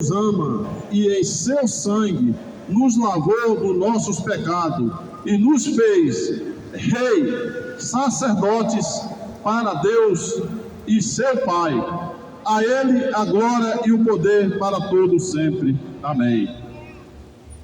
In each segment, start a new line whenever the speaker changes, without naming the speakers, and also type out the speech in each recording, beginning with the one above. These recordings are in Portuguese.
nos ama e em seu sangue nos lavou dos nossos pecados e nos fez rei, sacerdotes para Deus e seu Pai. A Ele a glória e o poder para todos sempre. Amém.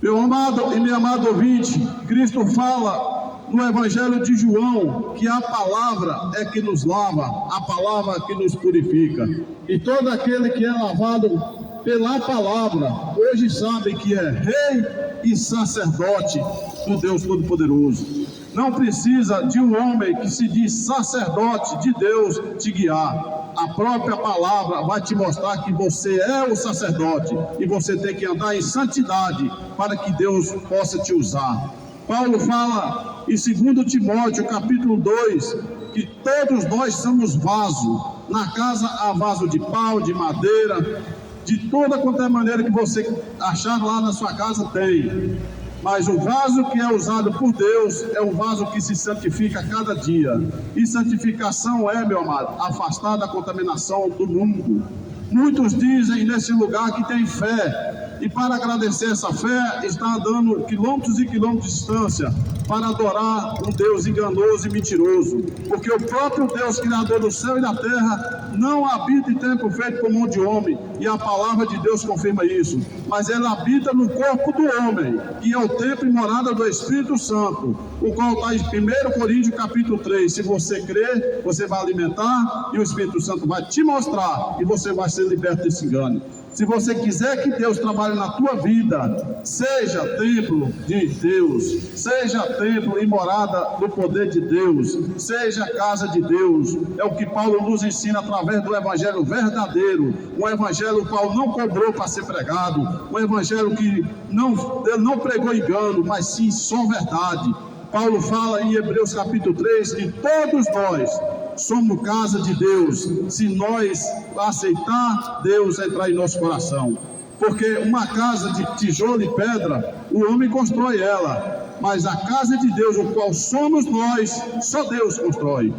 Meu amado e meu amado ouvinte, Cristo fala no Evangelho de João que a palavra é que nos lava, a palavra que nos purifica. E todo aquele que é lavado pela palavra, hoje sabe que é rei e sacerdote do Deus Todo-Poderoso. Não precisa de um homem que se diz sacerdote de Deus te guiar. A própria palavra vai te mostrar que você é o sacerdote e você tem que andar em santidade para que Deus possa te usar. Paulo fala em 2 Timóteo capítulo 2 que todos nós somos vaso. Na casa há vaso de pau, de madeira, de toda quanto é maneira que você achar lá na sua casa tem. Mas o vaso que é usado por Deus é um vaso que se santifica a cada dia. E santificação é, meu amado, afastar da contaminação do mundo. Muitos dizem nesse lugar que tem fé. E para agradecer essa fé, está andando quilômetros e quilômetros de distância para adorar um Deus enganoso e mentiroso. Porque o próprio Deus, Criador do céu e da terra, não habita em templo feito por mão de homem. E a palavra de Deus confirma isso. Mas ele habita no corpo do homem, que é o templo e morada do Espírito Santo, o qual está em 1 Coríntios capítulo 3. Se você crer, você vai alimentar e o Espírito Santo vai te mostrar e você vai ser liberto desse engano. Se você quiser que Deus trabalhe na tua vida, seja templo de Deus, seja templo e morada do poder de Deus, seja casa de Deus. É o que Paulo nos ensina através do evangelho verdadeiro, um evangelho qual não cobrou para ser pregado, um evangelho que ele não pregou engano, mas sim só verdade. Paulo fala em Hebreus capítulo 3 que todos nós somos casa de Deus, se nós aceitar Deus entrar em nosso coração. Porque uma casa de tijolo e pedra, o homem constrói ela, mas a casa de Deus, o qual somos nós, só Deus constrói.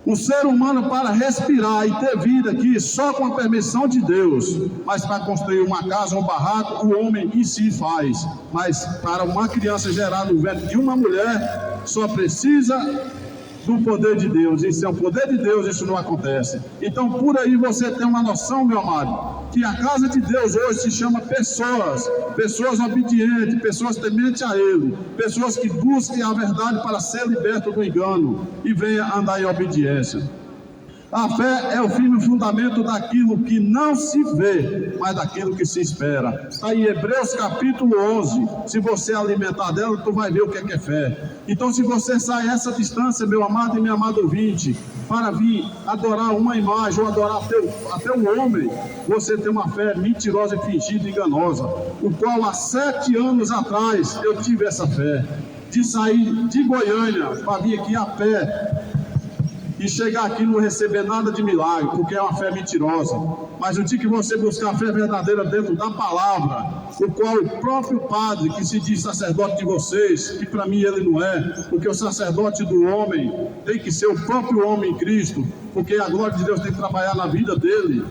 O ser humano, para respirar e ter vida aqui, só com a permissão de Deus. Mas para construir uma casa ou um barraco, o homem em si faz. Mas para uma criança gerada no ventre de uma mulher, só precisa do poder de Deus. E sem o poder de Deus isso não acontece. Então por aí você tem uma noção, meu amado, que a casa de Deus hoje se chama pessoas obedientes, pessoas tementes a Ele, pessoas que busquem a verdade para ser liberto do engano e venha andar em obediência. A fé é o firme fundamento daquilo que não se vê, mas daquilo que se espera. Está em Hebreus capítulo 11. Se você alimentar dela, tu vai ver o que é fé. Então, se você sai essa distância, meu amado e minha amada ouvinte, para vir adorar uma imagem ou adorar até um homem, você tem uma fé mentirosa e fingida e enganosa, o qual há 7 anos atrás eu tive essa fé, de sair de Goiânia para vir aqui a pé, e chegar aqui e não receber nada de milagre, porque é uma fé mentirosa. Mas o dia que você buscar a fé verdadeira dentro da palavra, o qual o próprio padre, que se diz sacerdote de vocês, que para mim ele não é, porque o sacerdote do homem tem que ser o próprio homem em Cristo, porque a glória de Deus tem que trabalhar na vida dele,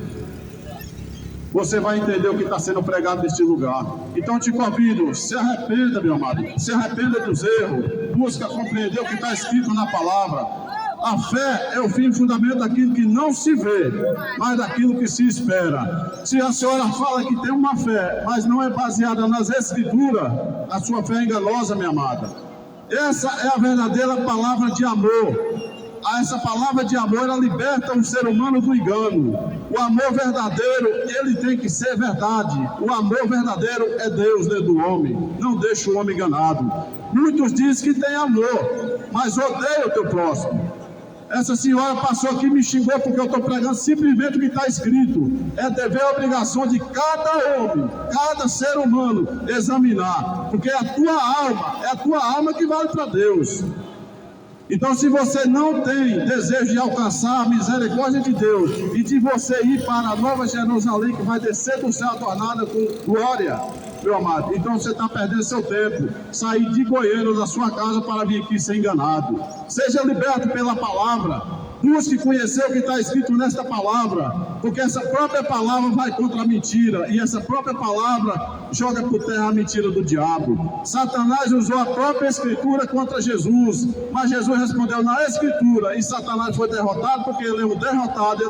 você vai entender o que está sendo pregado neste lugar. Então te convido, se arrependa, meu amado, se arrependa dos erros, busca compreender o que está escrito na palavra. A fé é o fim e fundamento daquilo que não se vê, mas daquilo que se espera. Se a senhora fala que tem uma fé, mas não é baseada nas escrituras, a sua fé é enganosa, minha amada. Essa é a verdadeira palavra de amor. Essa palavra de amor, ela liberta o ser humano do engano. O amor verdadeiro, ele tem que ser verdade. O amor verdadeiro é Deus dentro do homem. Não deixa o homem enganado. Muitos dizem que tem amor, mas odeia o teu próximo. Essa senhora passou aqui e me xingou porque eu estou pregando simplesmente o que está escrito. É dever e obrigação de cada homem, cada ser humano, examinar. Porque é a tua alma que vale para Deus. Então, se você não tem desejo de alcançar a misericórdia de Deus e de você ir para a Nova Jerusalém, que vai descer do céu tornada com glória, meu amado, então você está perdendo seu tempo. Sair de Goiânia da sua casa para vir aqui ser enganado. Seja liberto pela palavra. Busque conhecer o que está escrito nesta palavra, porque essa própria palavra vai contra a mentira, e essa própria palavra joga por terra a mentira do diabo. Satanás usou a própria escritura contra Jesus, mas Jesus respondeu na escritura, e Satanás foi derrotado porque ele é um derrotado,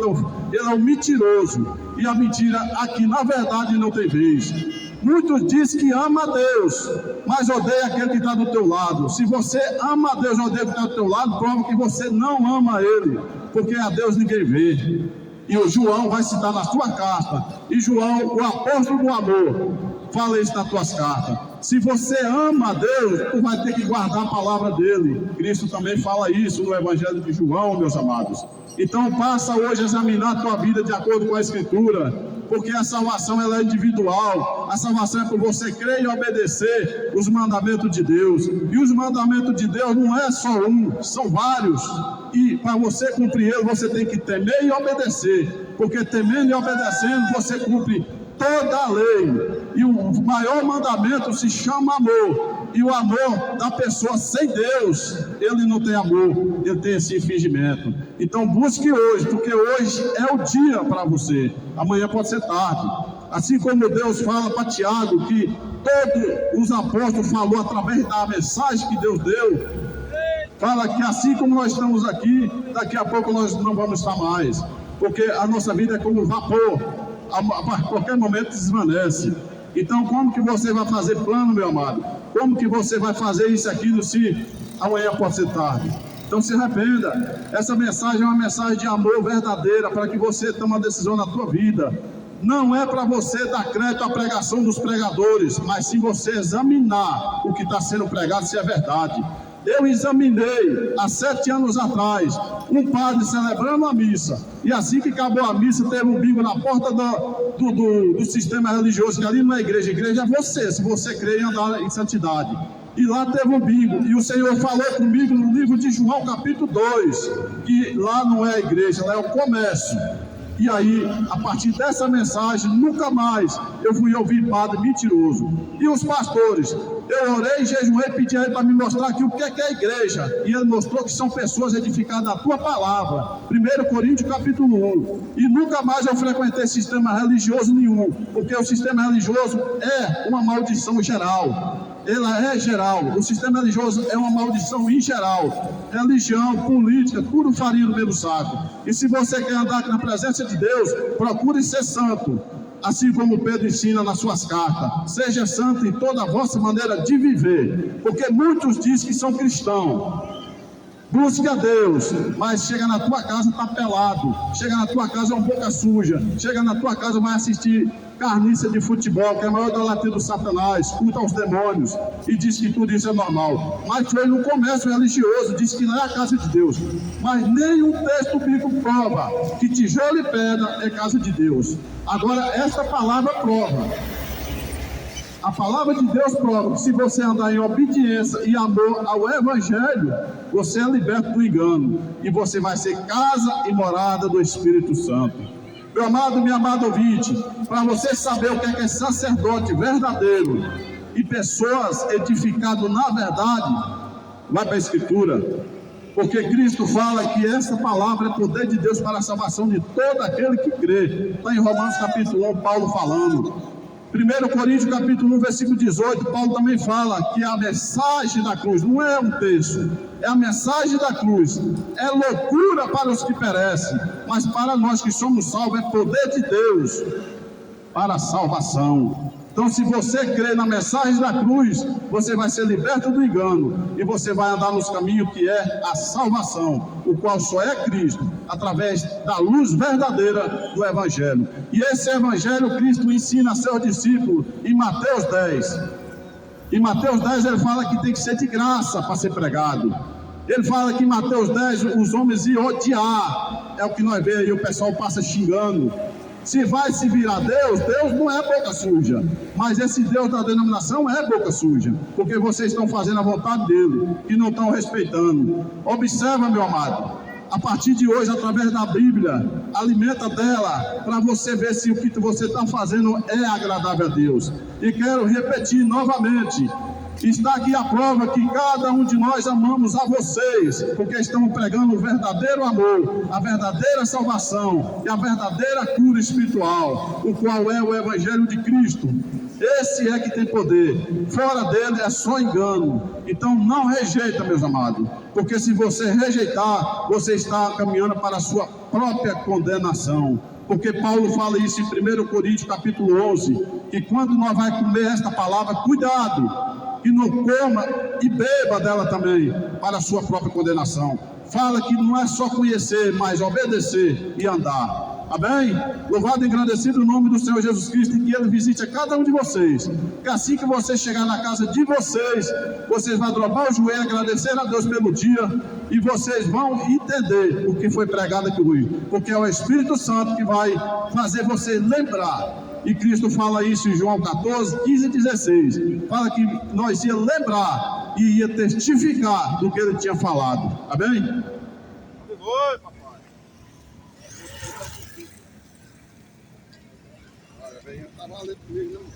ele é um mentiroso, e a mentira aqui na verdade não tem vez. Muitos dizem que ama a Deus, mas odeia aquele que está do teu lado. Se você ama a Deus e odeia o que está do teu lado, prova que você não ama Ele, porque a Deus ninguém vê. E o João vai citar na sua carta, e João, o apóstolo do amor, fala isso nas tuas cartas. Se você ama a Deus, tu vai ter que guardar a palavra dele. Cristo também fala isso no Evangelho de João, meus amados. Então passa hoje a examinar a tua vida de acordo com a Escritura, porque a salvação ela é individual. A salvação é por você crer e obedecer os mandamentos de Deus. E os mandamentos de Deus não é só um, são vários. E para você cumprir ele, você tem que temer e obedecer, porque temendo e obedecendo, você cumpre toda a lei. E o maior mandamento se chama amor. E o amor da pessoa sem Deus, ele não tem amor, ele tem esse fingimento. Então busque hoje, porque hoje é o dia para você. Amanhã pode ser tarde. Assim como Deus fala para Tiago, que todos os apóstolos falou através da mensagem que Deus deu, fala que assim como nós estamos aqui, daqui a pouco nós não vamos estar mais, porque a nossa vida é como vapor, a qualquer momento desvanece. Então como que você vai fazer plano, meu amado? Como que você vai fazer isso aqui se amanhã pode ser tarde? Então se arrependa. Essa mensagem é uma mensagem de amor verdadeira, para que você tome uma decisão na tua vida. Não é para você dar crédito à pregação dos pregadores, mas sim você examinar o que está sendo pregado, se é verdade. Eu examinei, há 7 anos atrás, um padre celebrando a missa, e assim que acabou a missa, teve um bingo na porta do sistema religioso, que ali não é igreja, a igreja é você, se você crê em andar em santidade. E lá teve um bingo, e o Senhor falou comigo no livro de João, capítulo 2, que lá não é a igreja, lá é o comércio. E aí, a partir dessa mensagem, nunca mais eu fui ouvir padre mentiroso. E os pastores, eu orei, jejuei, pedi a ele para me mostrar aqui o que é a igreja. E ele mostrou que são pessoas edificadas na tua palavra. 1 Coríntios capítulo 1. E nunca mais eu frequentei sistema religioso nenhum, porque o sistema religioso é uma maldição geral. Ela é geral, o sistema religioso é uma maldição em geral. Religião, política, tudo farinha no mesmo saco. E se você quer andar na presença de Deus, procure ser santo, assim como Pedro ensina nas suas cartas. Seja santo em toda a vossa maneira de viver, porque muitos dizem que são cristãos. Busque a Deus, mas chega na tua casa, está pelado. Chega na tua casa, é um boca suja. Chega na tua casa, vai assistir carniça de futebol, que é a maior idolatria do Satanás, culta aos demônios, e diz que tudo isso é normal. Mas foi no comércio religioso, diz que não é a casa de Deus. Mas nenhum texto bíblico prova que tijolo e pedra é casa de Deus. Agora, esta palavra prova. A palavra de Deus prova que se você andar em obediência e amor ao Evangelho, você é liberto do engano, e você vai ser casa e morada do Espírito Santo. Meu amado, minha amada ouvinte, para você saber o que é sacerdote verdadeiro e pessoas edificadas na verdade, vai para a Escritura. Porque Cristo fala que essa palavra é poder de Deus para a salvação de todo aquele que crê. Está em Romanos capítulo 1, Paulo falando. 1 Coríntios capítulo 1, versículo 18, Paulo também fala que a mensagem da cruz não é um texto, é a mensagem da cruz, é loucura para os que perecem, mas para nós que somos salvos é poder de Deus para a salvação. Então, se você crê na mensagem da cruz, você vai ser liberto do engano e você vai andar nos caminhos que é a salvação, o qual só é Cristo, através da luz verdadeira do Evangelho. E esse Evangelho Cristo ensina a seus discípulos em Mateus 10. Em Mateus 10 ele fala que tem que ser de graça para ser pregado. Ele fala que em Mateus 10 os homens iam odiar, é o que nós vemos aí, o pessoal passa xingando. Se vai se virar Deus, Deus não é boca suja, mas esse Deus da denominação é boca suja, porque vocês estão fazendo a vontade dele e não estão respeitando. Observa, meu amado, a partir de hoje, através da Bíblia, alimenta dela, para você ver se o que você está fazendo é agradável a Deus. E quero repetir novamente, Está aqui a prova que cada um de nós amamos a vocês, porque estamos pregando o verdadeiro amor, a verdadeira salvação e a verdadeira cura espiritual, o qual é o Evangelho de Cristo. Esse é que tem poder, fora dele é só engano. Então não rejeita, meus amados, porque se você rejeitar, você está caminhando para a sua própria condenação. Porque Paulo fala isso em 1 Coríntios capítulo 11, que quando nós vamos comer esta palavra, cuidado, que não coma e beba dela também, para a sua própria condenação. Fala que não é só conhecer, mas obedecer e andar. Amém? Louvado e engrandecido o nome do Senhor Jesus Cristo, e que Ele visite a cada um de vocês. Que assim que você chegar na casa de vocês, vocês vão dobrar o joelho, agradecer a Deus pelo dia, e vocês vão entender o que foi pregado aqui hoje, porque é o Espírito Santo que vai fazer você lembrar. E Cristo fala isso em João 14, 15 e 16. Fala que nós ia lembrar e ia testificar do que Ele tinha falado. Amém?
Oi, papai. Olha, vem, tá valendo comigo, não.